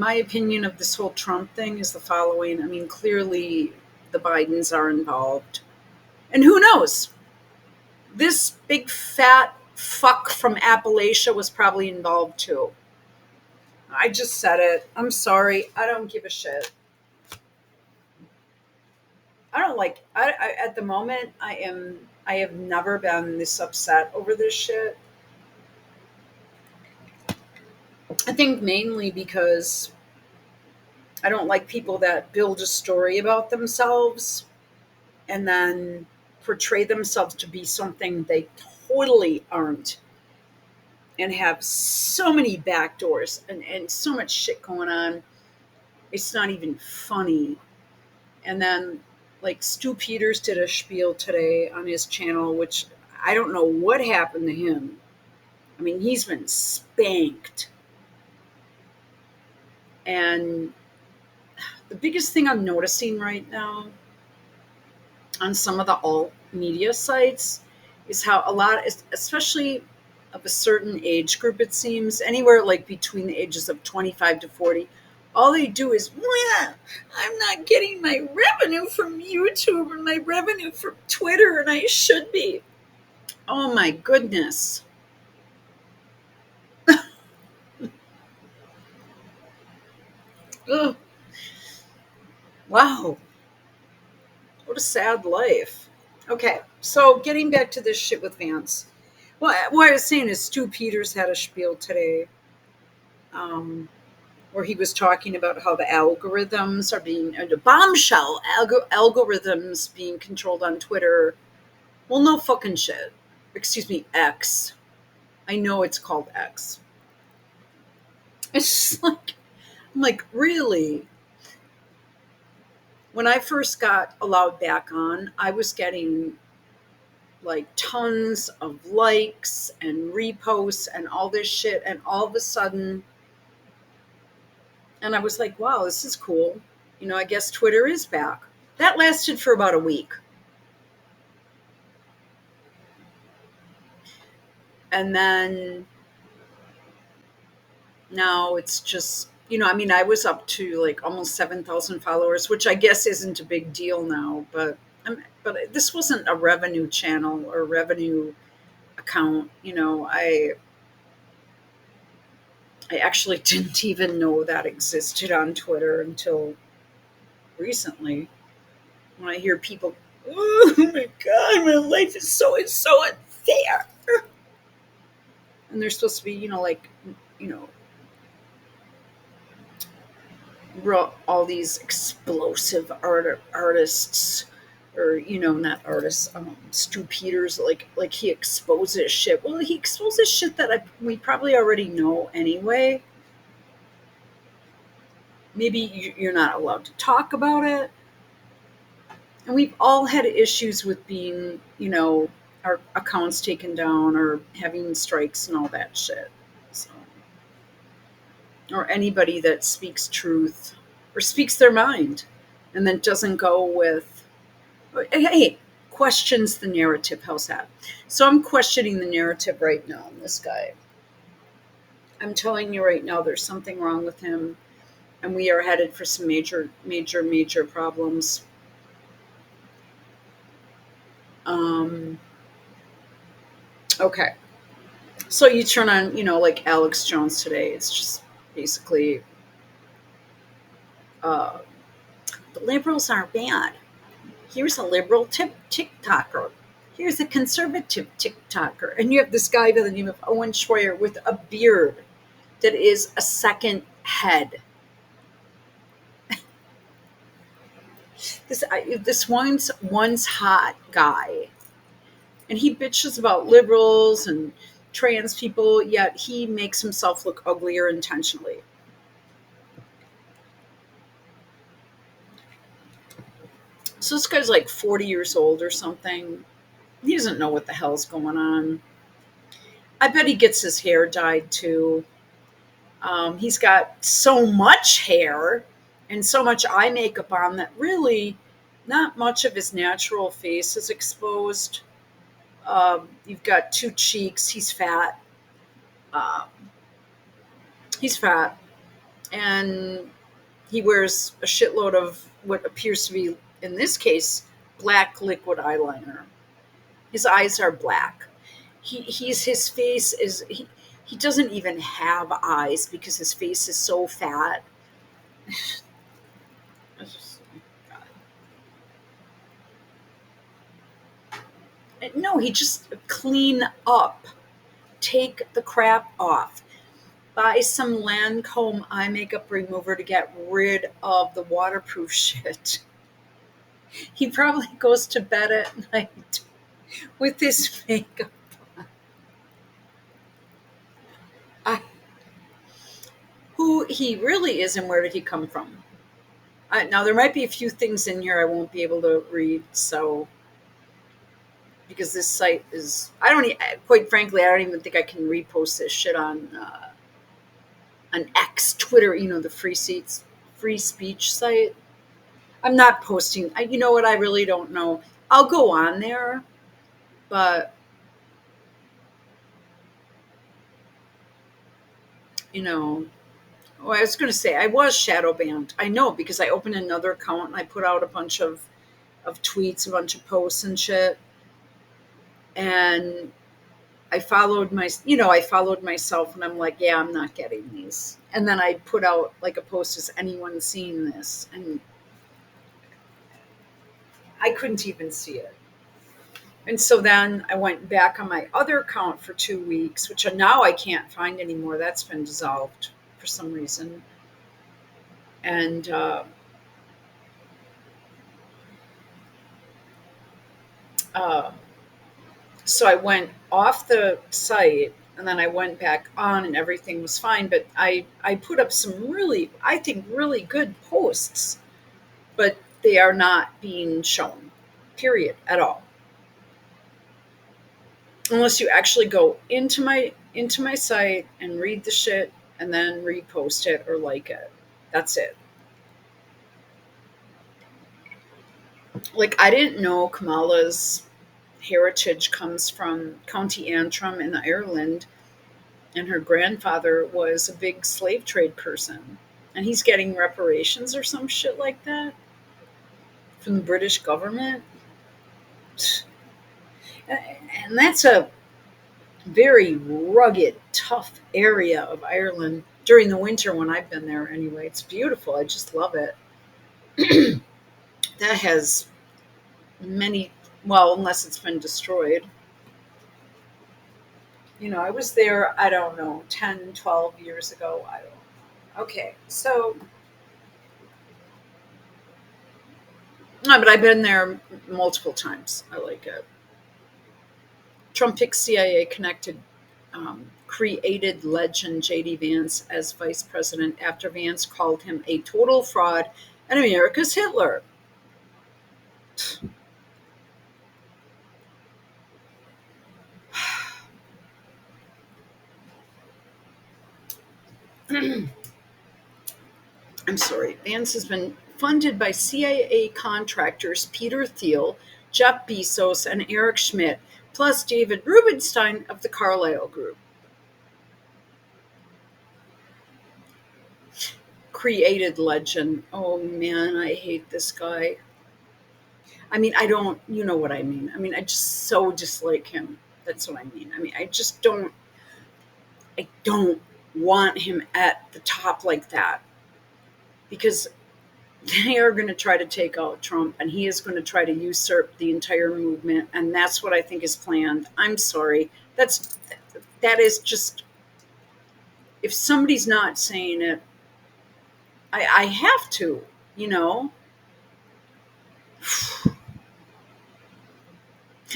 My opinion of this whole Trump thing is the following. I mean, clearly the Bidens are involved. And who knows? This big fat fuck from Appalachia was probably involved too. I just said it. I'm sorry. I don't give a shit. I don't like at the moment I have never been this upset over this shit. I think mainly because I don't like people that build a story about themselves and then portray themselves to be something they totally aren't and have so many backdoors and so much shit going on. It's not even funny. And then, like, Stu Peters did a spiel today on his channel, which I don't know what happened to him. I mean, he's been spanked. And the biggest thing I'm noticing right now on some of the alt media sites is how a lot, especially of a certain age group, it seems, anywhere like between the ages of 25 to 40, all they do is, well, I'm not getting my revenue from YouTube and my revenue from Twitter, and I should be. Oh my goodness. Ugh. Wow. What a sad life. Okay, so getting back to this shit with Vance. Well, what I was saying is Stu Peters had a spiel today, um, where he was talking about how the algorithms are being, the bombshell algorithms being controlled on Twitter. Well, no fucking shit. Excuse me, X. I know it's called X. It's just like, I'm like, really? When I first got allowed back on, I was getting like tons of likes and reposts and all this shit. And all of a sudden, and I was like, wow, this is cool. I guess Twitter is back. That lasted for about a week. And then now it's just, I mean, I was up to like almost 7,000 followers, which I guess isn't a big deal now, but this wasn't a revenue channel or revenue account. I actually didn't even know that existed on Twitter until recently when I hear people, oh my God, my life is it's so unfair. And they're supposed to be, you know, all these explosive artists, or not artists. Stu Peters, like he exposes shit. Well, he exposes shit that we probably already know anyway. Maybe you're not allowed to talk about it. And we've all had issues with being, our accounts taken down or having strikes and all that shit. So, or anybody that speaks truth or speaks their mind and then doesn't go with, hey, questions the narrative. How's that? So I'm questioning the narrative right now on this guy. I'm telling you right now, there's something wrong with him, and we are headed for some major, major, major problems. Um, okay. So you turn on, like Alex Jones today. It's just basically, uh, the liberals are bad. Here's a liberal TikToker. Here's a conservative TikToker. And you have this guy by the name of Owen Schroyer with a beard that is a second head. This once hot guy. And he bitches about liberals and trans people, yet he makes himself look uglier intentionally. So this guy's like 40 years old or something. He doesn't know what the hell's going on. I bet he gets his hair dyed too. He's got so much hair and so much eye makeup on that really not much of his natural face is exposed. You've got two cheeks. He's fat. Um, he's fat. and he wears a shitload of what appears to be, in this case, black liquid eyeliner. His eyes are black. His face is he doesn't even have eyes because his face is so fat. It's just- no, he just clean up, take the crap off, buy some Lancome eye makeup remover to get rid of the waterproof shit. He probably goes to bed at night with his makeup. I, who he really is and where did he come from? Now there might be a few things in here I won't be able to read, so because this site is, I don't quite frankly, I don't even think I can repost this shit on X, Twitter, the free speech site. I'm not posting. You know what? I really don't know. I'll go on there, but you know, oh, I was going to say I was shadow banned. I know because I opened another account and I put out a bunch of tweets, a bunch of posts and shit, and I followed myself, and I'm like, yeah, I'm not getting these. And then I put out like a post, has anyone seen this? And I couldn't even see it. And so then I went back on my other account for 2 weeks, which now I can't find anymore. That's been dissolved for some reason. And uh, so I went off the site and then I went back on and everything was fine. But I put up some really, I think, really good posts, but they are not being shown, period, at all. Unless you actually go into my site and read the shit and then repost it or like it. That's it. Like I didn't know Kamala's heritage comes from County Antrim in Ireland, and her grandfather was a big slave trade person, and he's getting reparations or some shit like that from the British government. And that's a very rugged, tough area of Ireland during the winter when I've been there anyway. It's beautiful. I just love it. That has many, well, unless it's been destroyed. I was there, I don't know, 10, 12 years ago. I don't know. Okay, so, no, but I've been there multiple times. I like it. Trump picked CIA connected, created legend J.D. Vance as vice president after Vance called him a total fraud and America's Hitler. I'm sorry. Vance has been funded by CIA contractors Peter Thiel, Jeff Bezos, and Eric Schmidt, plus David Rubenstein of the Carlyle Group. Created legend. Oh man, I hate this guy. I mean, I don't, you know what I mean. I mean, I just so dislike him. That's what I mean. I mean, I don't want him at the top like that because they are going to try to take out Trump and he is going to try to usurp the entire movement. And that's what I think is planned. I'm sorry. That is just, if somebody's not saying it, I have to, you know,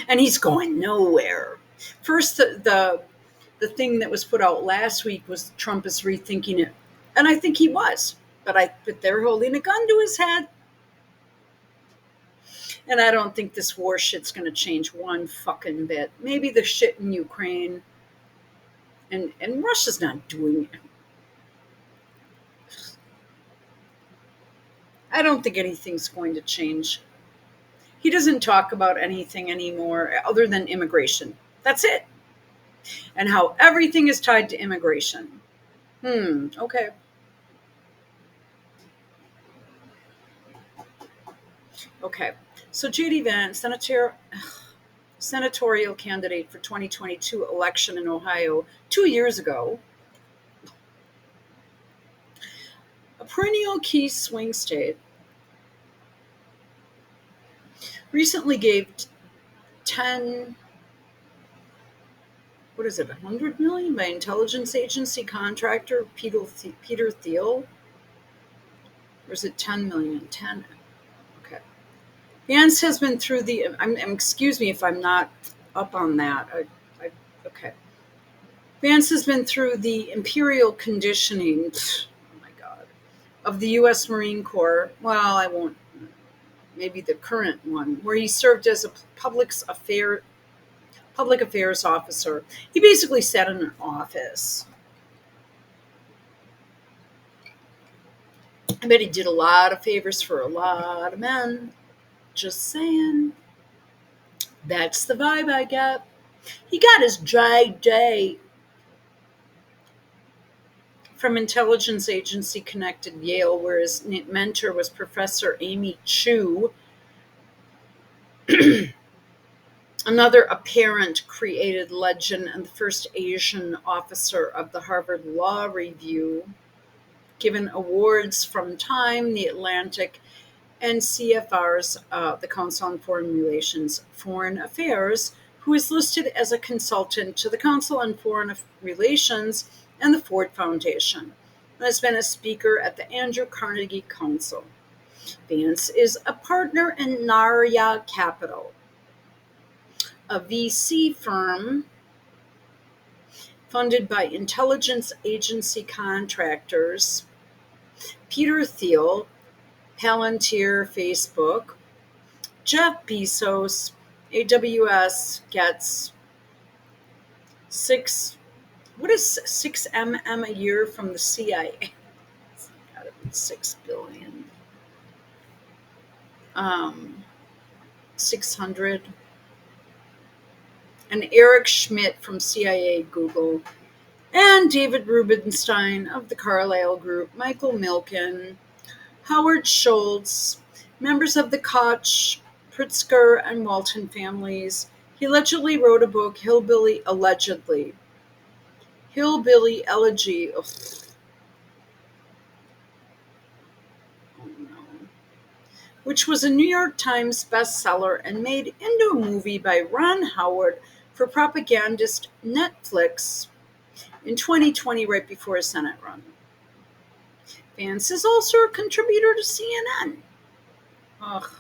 and he's going nowhere. First, the thing that was put out last week was Trump is rethinking it. And I think he was, but they're holding a gun to his head. And I don't think this war shit's going to change one fucking bit. Maybe the shit in Ukraine, and Russia's not doing it. I don't think anything's going to change. He doesn't talk about anything anymore other than immigration. That's it. And how everything is tied to immigration. Okay. Okay. So J.D. Vance, senatorial candidate for 2022 election in Ohio 2 years ago, a perennial key swing state, recently gave 10, what is it, 100 million by intelligence agency contractor Peter Thiel? Or is it 10 million? 10. Okay. Vance has been through excuse me if I'm not up on that. Okay. Vance has been through the imperial conditioning, oh my God, of the U.S. Marine Corps. Well, I won't, maybe the current one, where he served as a public affairs officer. He basically sat in an office. I bet he did a lot of favors for a lot of men. Just saying. That's the vibe I get. He got his JD from intelligence agency connected Yale, where his mentor was Professor Amy Chu, another apparent created legend and the first Asian officer of the Harvard Law Review, given awards from Time, The Atlantic, and CFR's, the Council on Foreign Affairs, who is listed as a consultant to the Council on Foreign Relations and the Ford Foundation, and has been a speaker at the Andrew Carnegie Council. Vance is a partner in Narya Capital, a VC firm funded by intelligence agency contractors Peter Thiel, Palantir, Facebook, Jeff Bezos, AWS gets what is 6 MM a year from the CIA? It's gotta be 6 billion. 600. And Eric Schmidt from CIA Google, and David Rubenstein of the Carlyle Group, Michael Milken, Howard Schultz, members of the Koch, Pritzker, and Walton families. He allegedly wrote a book, Hillbilly Elegy. Ugh. Oh no. Which was a New York Times bestseller and made into a movie by Ron Howard for propagandist Netflix in 2020, right before a Senate run. Vance is also a contributor to CNN. Ugh.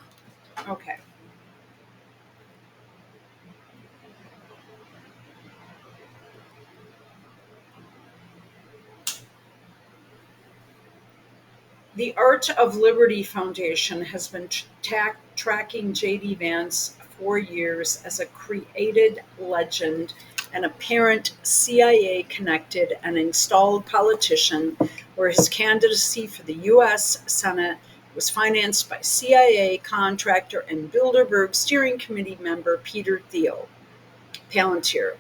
Okay. The Art of Liberty Foundation has been tracking J.D. Vance for years as a created legend, an apparent CIA connected and installed politician, where his candidacy for the U.S. Senate was financed by CIA contractor and Bilderberg Steering Committee member Peter Thiel, Palantir,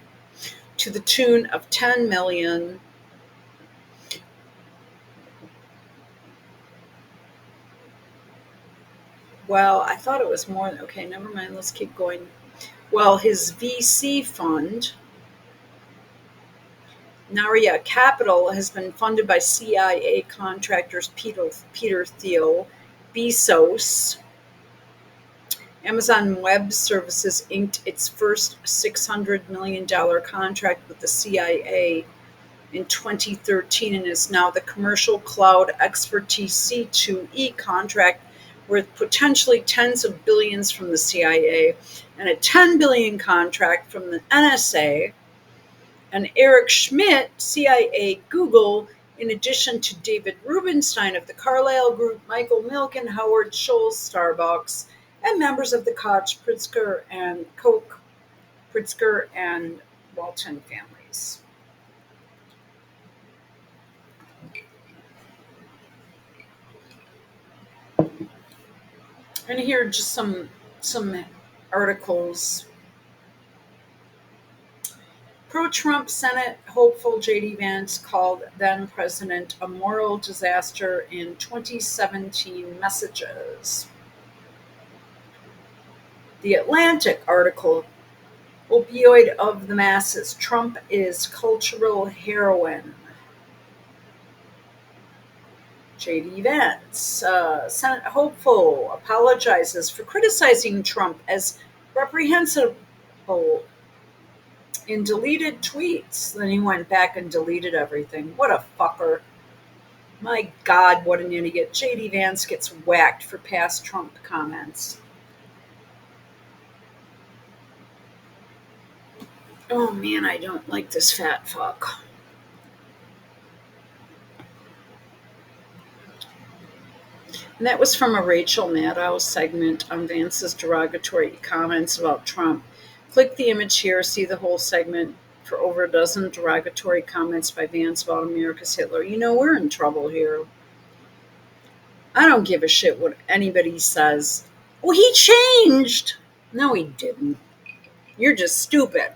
to the tune of 10 million. Well, I thought it was more. Okay, never mind. Let's keep going. Well, his VC fund, Narya Capital, has been funded by CIA contractors Peter Thiel, Bezos. Amazon Web Services inked its first $600 million contract with the CIA in 2013 and is now the commercial cloud expertise C2E contract worth potentially tens of billions from the CIA and a 10 billion contract from the NSA. And Eric Schmidt, CIA Google, in addition to David Rubenstein of the Carlyle Group, Michael Milken, Howard Schultz, Starbucks, and members of the Koch, Pritzker, and Walton families. And here are just some articles. Pro-Trump Senate hopeful J.D. Vance called then president a moral disaster in 2017 messages. The Atlantic article, opioid of the masses, Trump is cultural heroin. J.D. Vance, Senate hopeful, apologizes for criticizing Trump as reprehensible in deleted tweets. Then he went back and deleted everything. What a fucker. My God, what an idiot. J.D. Vance gets whacked for past Trump comments. Oh man, I don't like this fat fuck. And that was from a Rachel Maddow segment on Vance's derogatory comments about Trump. Click the image here, see the whole segment for over a dozen derogatory comments by Vance about America's Hitler. You know, we're in trouble here. I don't give a shit what anybody says. Oh, he changed. No, he didn't. You're just stupid.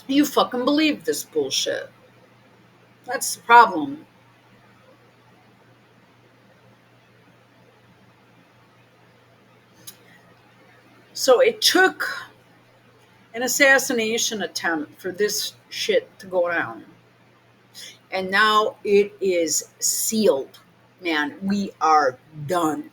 You fucking believe this bullshit. That's the problem. So it took an assassination attempt for this shit to go down. And now it is sealed. Man, we are done.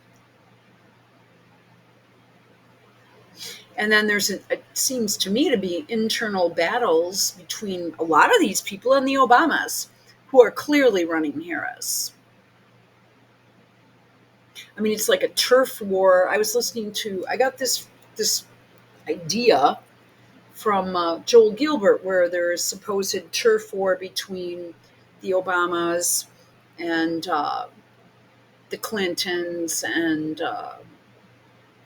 And then it seems to me to be internal battles between a lot of these people and the Obamas, who are clearly running Harris. I mean, it's like a turf war. I got this idea from Joel Gilbert, where there is supposed turf war between the Obamas and the Clintons and the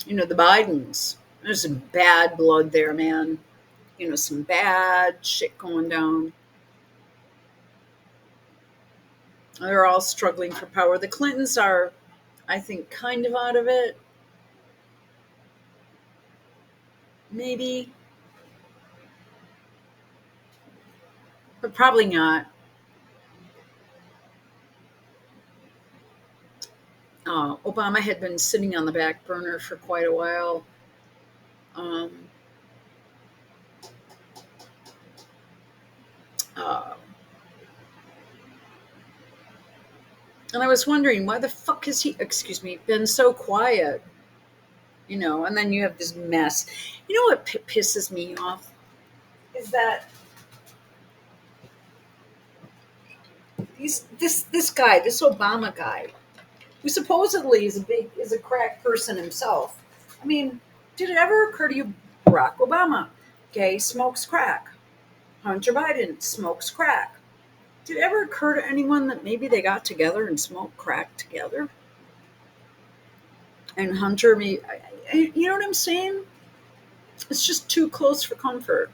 Bidens. There's some bad blood there, man. Some bad shit going down. They're all struggling for power. The Clintons are, I think, kind of out of it. Maybe. But probably not. Obama had been sitting on the back burner for quite a while. Um, uh, and I was wondering, why the fuck has he, been so quiet? And then you have this mess. You know what pisses me off? Is that this guy, this Obama guy, who supposedly is a crack person himself. I mean, did it ever occur to you Barack Obama, gay, smokes crack? Hunter Biden smokes crack. Did it ever occur to anyone that maybe they got together and smoked crack together? And Hunter, you know what I'm saying? It's just too close for comfort.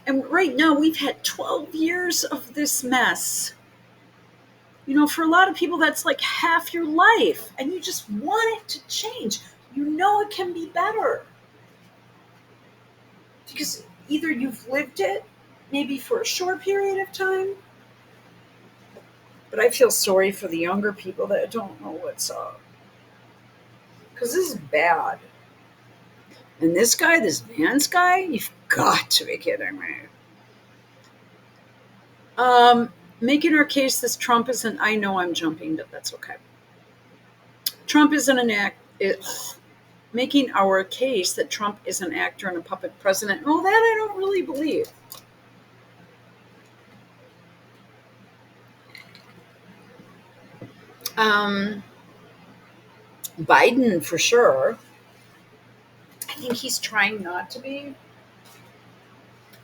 And right now, we've had 12 years of this mess. For a lot of people, that's like half your life, and you just want it to change. It can be better. Because either you've lived it, maybe for a short period of time, but I feel sorry for the younger people that don't know what's up. Because this is bad. And this guy, this Vance guy, you've got to be kidding me. Making our case this Trump isn't, I know I'm jumping, but that's okay. Trump isn't an act. Making our case that Trump is an actor and a puppet president. Well, that I don't really believe. Biden, for sure. I think he's trying not to be.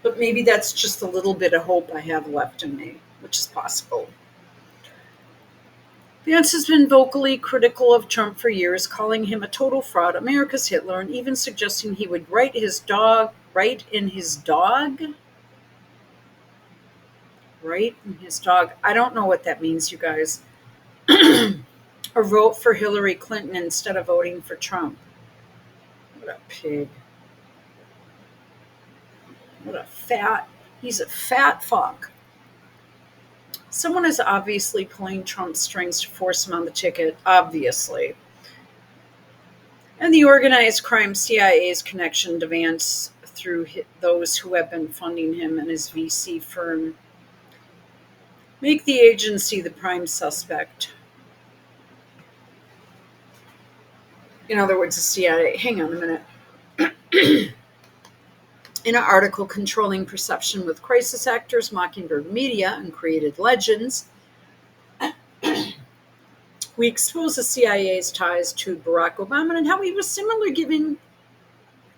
But maybe that's just a little bit of hope I have left in me, which is possible. Vance has been vocally critical of Trump for years, calling him a total fraud, America's Hitler, and even suggesting he would write in his dog. Right in his dog? I don't know what that means, you guys. Or vote for Hillary Clinton instead of voting for Trump. What a pig. He's a fat fuck. Someone is obviously pulling Trump's strings to force him on the ticket, obviously. And the organized crime CIA's connection to Vance through those who have been funding him and his VC firm make the agency the prime suspect. In other words, the CIA. Hang on a minute. In an article, Controlling Perception with Crisis Actors, Mockingbird Media, and Created Legends, we expose the CIA's ties to Barack Obama and how he was similarly giving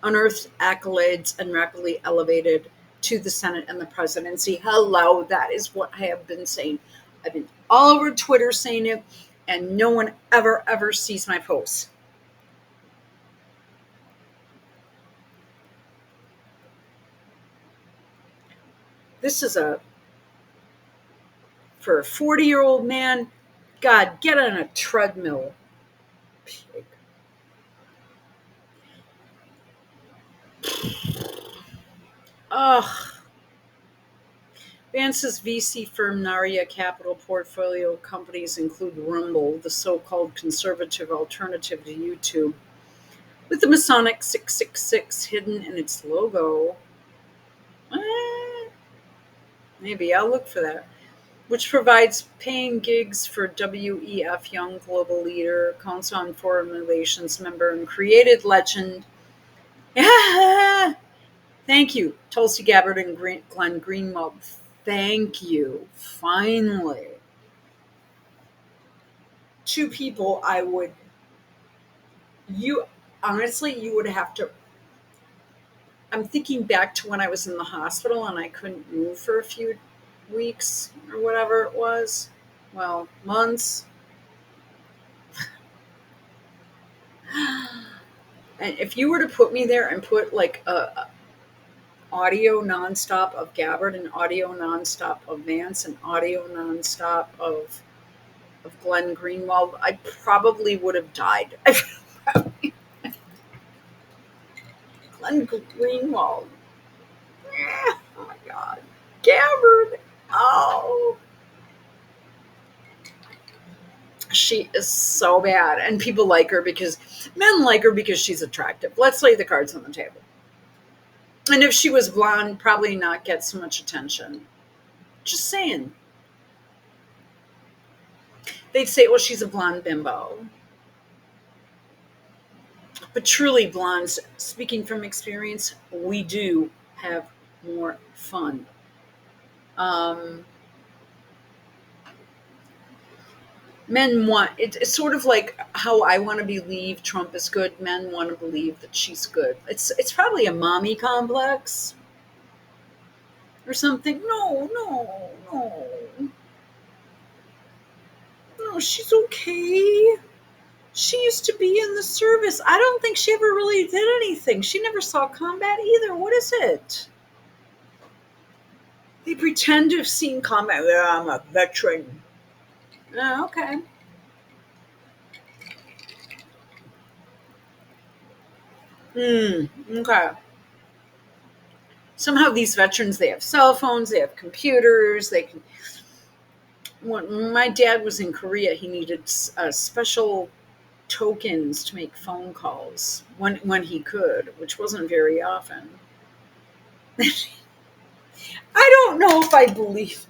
unearthed accolades and rapidly elevated to the Senate and the presidency. Hello, that is what I have been saying. I've been all over Twitter saying it, and no one ever sees my posts. This is for a 40-year-old man, God, get on a treadmill. Pig. Ugh. Vance's VC firm Naria Capital portfolio companies include Rumble, the so-called conservative alternative to YouTube, with the Masonic 666 hidden in its logo. Maybe I'll look for that. Which provides paying gigs for WEF Young Global Leader, Council on Foreign Relations member, and created legend. Thank you, Tulsi Gabbard and Glenn Greenwald. Thank you. Finally. Two people you would have to. I'm thinking back to when I was in the hospital and I couldn't move for a few weeks or whatever it was. Well, months. And if you were to put me there and put like a audio nonstop of Gabbard and audio nonstop of Vance and audio nonstop of Glenn Greenwald, I probably would have died. Glenn Greenwald. Oh my God. Gabbard. Oh. She is so bad. And people like her because men like her because she's attractive. Let's lay the cards on the table. And if she was blonde, probably not get so much attention. Just saying. They'd say, well, she's a blonde bimbo. But truly, blondes, speaking from experience, we do have more fun. Men want it's sort of like how I want to believe Trump is good. Men want to believe that she's good. It's probably a mommy complex or something. No, she's okay. She used to be in the service. I don't think she ever really did anything. She never saw combat either. What is it? They pretend to have seen combat. Yeah, I'm a veteran. Oh, okay. Okay. Somehow these veterans, they have cell phones, they have computers, they can. When my dad was in Korea, he needed special tokens to make phone calls when he could, which wasn't very often. I don't know if I believe.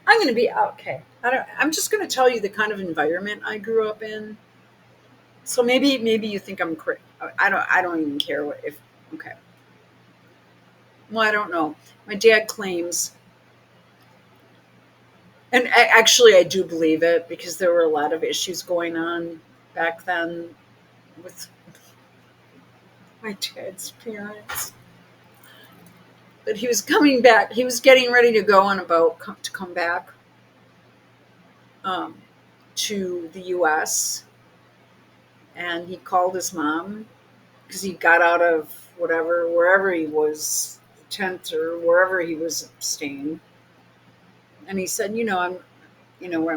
I'm going to be okay. I'm just going to tell you the kind of environment I grew up in. So maybe you think I'm crazy. I don't even care what if. Okay. Well, I don't know. My dad claims, and actually I do believe it because there were a lot of issues going on back then with my dad's parents. But he was coming back. He was getting ready to go on a boat to come back to the U.S. And he called his mom because he got out of wherever he was, tent or wherever he was staying. And he said, I'm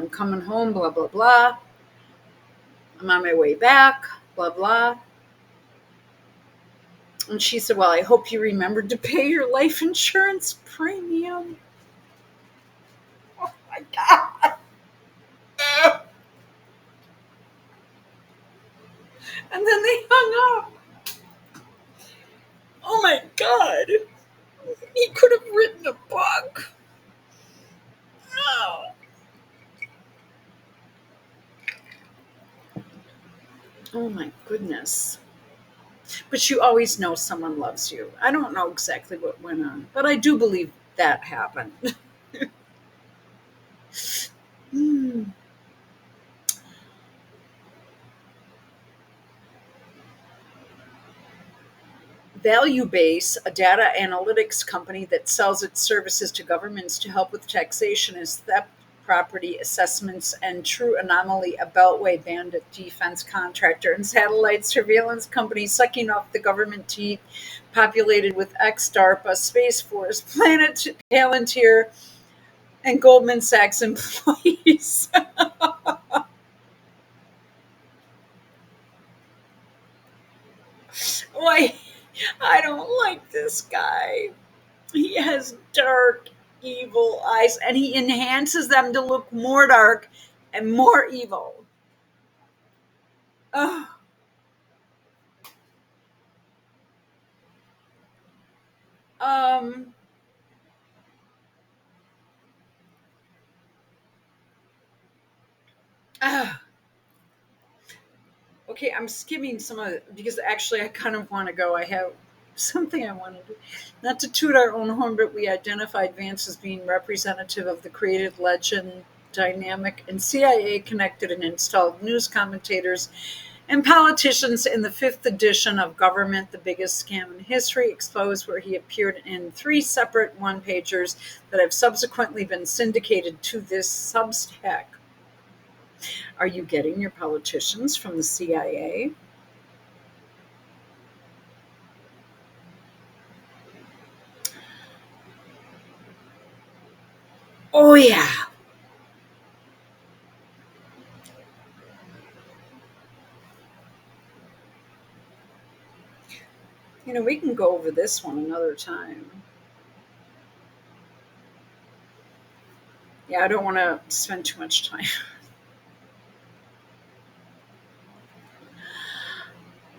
coming home, blah, blah, blah. I'm on my way back, blah, blah. And she said, well, I hope you remembered to pay your life insurance premium. my God. And then they hung up. Oh my God. He could have written a book. Oh. Oh my goodness. But you always know someone loves you. I don't know exactly what went on, but I do believe that happened. Hmm. Value Base, a data analytics company that sells its services to governments to help with taxation, is theft, property assessments, and True Anomaly, a Beltway bandit defense contractor and satellite surveillance company sucking off the government teeth, populated with ex DARPA, Space Force, Planet Palantir, and Goldman Sachs employees. Why? I don't like this guy. He has dark, evil eyes, and he enhances them to look more dark and more evil. Ugh. Um. ah. Okay, I'm skimming some of it because actually I kind of want to go. I have something I want to do. Not to toot our own horn, but we identified Vance as being representative of the created legend dynamic and CIA connected and installed news commentators and politicians in the fifth edition of Government, the Biggest Scam in History, exposed, where he appeared in three separate one pagers that have subsequently been syndicated to this Substack. Are you getting your politicians from the CIA? Oh, yeah. We can go over this one another time. Yeah, I don't want to spend too much time.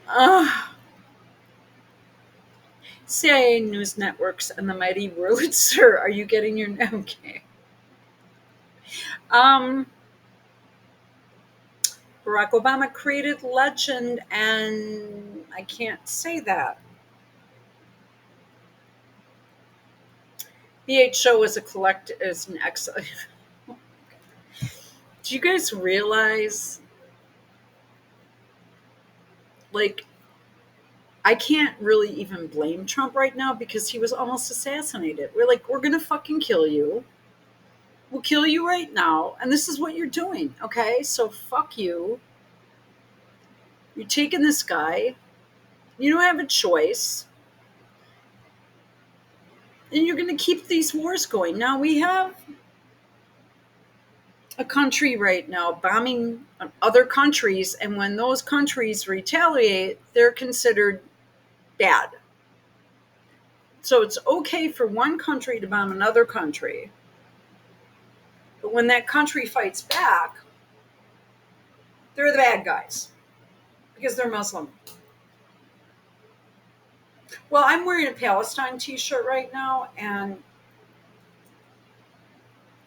Uh, CIA news networks and the mighty Wurlitzer. Are you getting your. Okay. Um, Barack Obama created legend, and I can't say that. BHO is a collect is an excellent. Do you guys realize, like, I can't really even blame Trump right now because he was almost assassinated. We're like, we're gonna fucking kill you. We'll kill you right now, and this is what you're doing. Okay, so fuck you. You're taking this guy. You don't have a choice, and you're gonna keep these wars going. Now we have a country right now bombing other countries, and when those countries retaliate, they're considered bad. So it's okay for one country to bomb another country, but when that country fights back, they're the bad guys because they're Muslim. Well, I'm wearing a Palestine t-shirt right now, and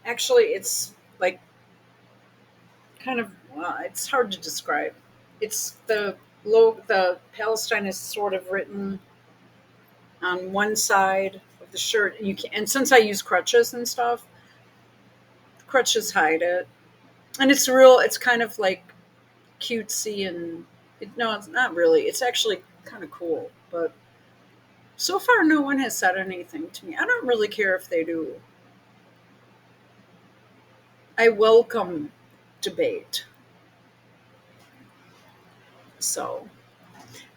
actually it's like kind of, well, it's hard to describe. It's the Palestine is sort of written on one side of the shirt, and you can, and since I use crutches and stuff, crutches hide it, and it's real. It's kind of like cutesy, and no, it's not really. It's actually kind of cool, but so far no one has said anything to me. I don't really care if they do. I welcome debate. So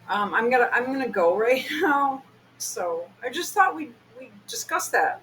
I'm gonna go right now. So I just thought we discussed that.